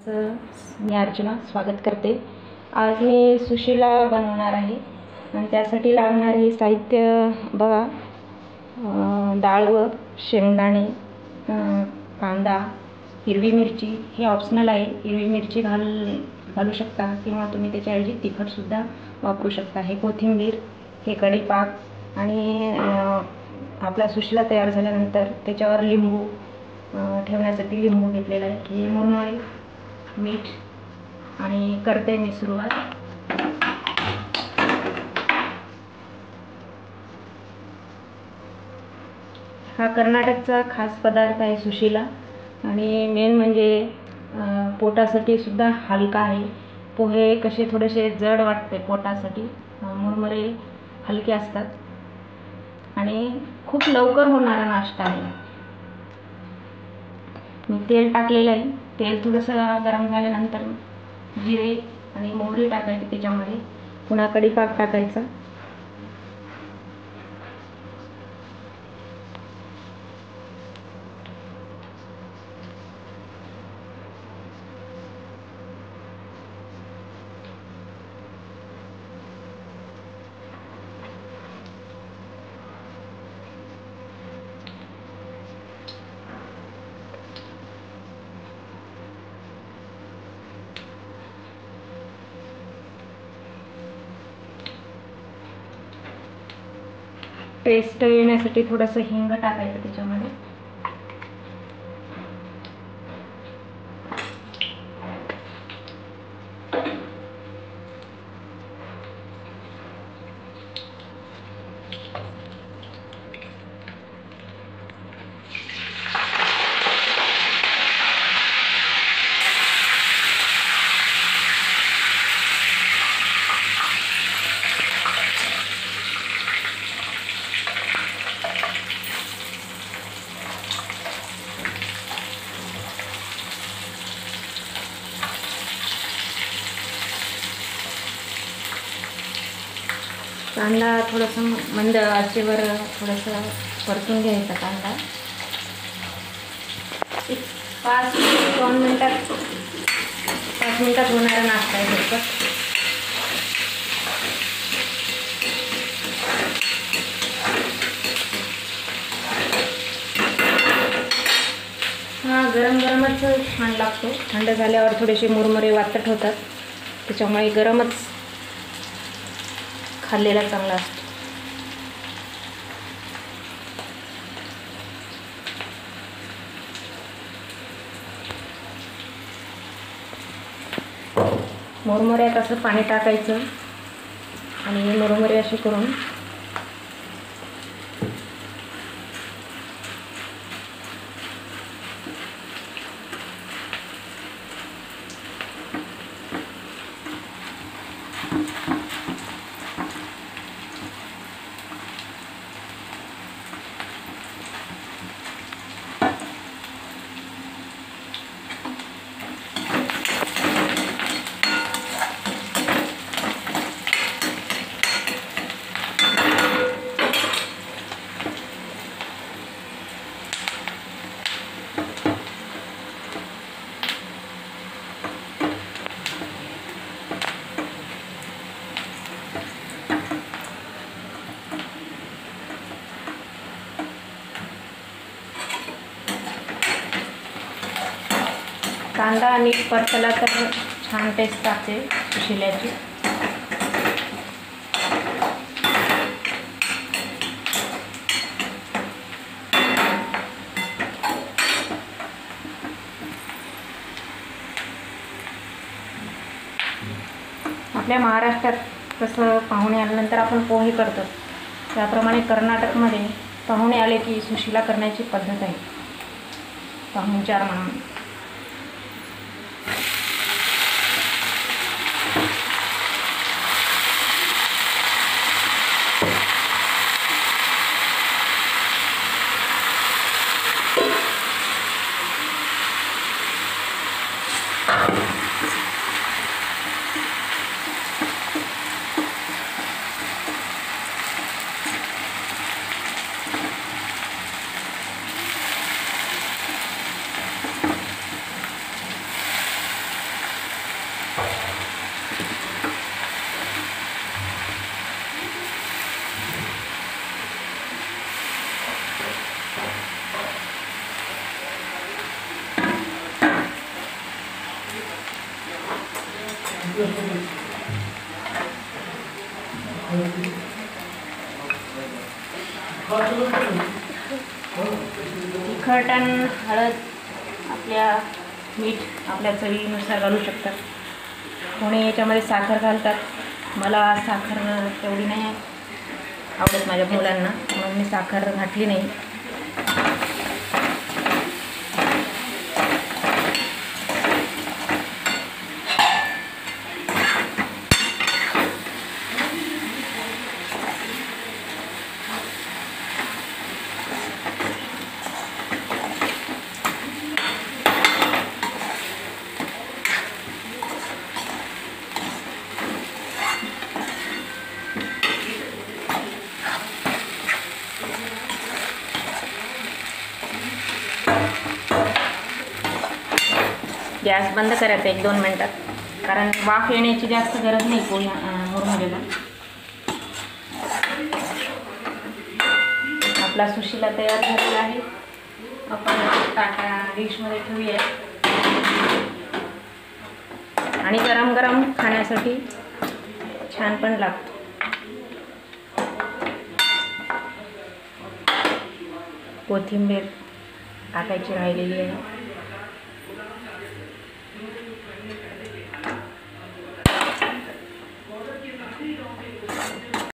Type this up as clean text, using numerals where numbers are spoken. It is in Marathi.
मी अर्चना स्वागत करते। आज मी सुशिला बनवणार आहे आणि त्यासाठी लागणारे साहित्य बघा। डाळ व शेंगदाणे, कांदा, हिरवी मिरची। हे ऑप्शनल आहे, हिरवी मिरची घालू शकता किंवा तुम्ही त्याच्याऐवजी तिखट सुद्धा वापरू शकता। हे कोथिंबीर, हे कढीपाक आणि आपला सुशिला तयार झाल्यानंतर त्याच्यावर लिंबू ठेवण्यासाठी लिंबू घेतलेला आहे। हे मुरमुरे, मीठ आणि करते मी सुरुवात। हा कर्नाटकचा खास पदार्थ आहे सुशिला आणि मेन म्हणजे पोटासाठी सुद्धा हलका आहे। पोहे कसे थोडेसे जड वाटते पोटासाठी, मुरमुरे हलके असतात आणि खूप लवकर होणारा नाश्ता आहे। मी तेल टाकलेलं आहे। तेल थोडंसं गरम झाल्यानंतर जिरे आणि मोहरी टाकायची, त्याच्यामध्ये पुन्हा कढीपाक टाकायचा। टेस्ट येण्यासाठी थोडंसं हिंग टाकायचं त्याच्यामध्ये। कांदा थोडंसं मंद आचेवर थोडंसं परतून घ्यायचा कांदा। 5 मिनिटात होणारा नाश्ता आहे झटपट। हा गरमच छान लागतो। थंड झाल्यावर थोडेसे मुरमुरे वातट होतात, त्याच्यामुळे गरमच खाल्लेला चांगला असतो। मुरमुऱ्यात असं पाणी टाकायचं आणि मुरमुरे असे करून कांदा आणि परतला तर छान टेस्ट लागते सुशिल्याची। आपल्या महाराष्ट्रात कसं पाहुणे आल्यानंतर आपण पोहे करतो, त्याप्रमाणे कर्नाटकमध्ये पाहुणे आले की सुशिला करण्याची पद्धत आहे, पाहुणचार म्हणून। तिखट आणि हळद आपल्या मीठ आपल्या चवीनुसार घालू शकतात. कोणी याच्यामध्ये साखर घालतात. मला साखर तेवढी नाही आवडत माझ्या मुलांना, म्हणून मी साखर घातली नाही. गॅस बंद करायचा 1-2 मिनटात, कारण वाफ येण्याची जास्त गरज नाही पोळी मुरमुऱ्याला. आपला सुशिला तयार झालेला आहे. आपण डिशमध्ये ठेवूया आणि गरम गरम खाण्यासाठी छान पण लागतो. कोथिंबीर टाकायची राहिलेली आहे.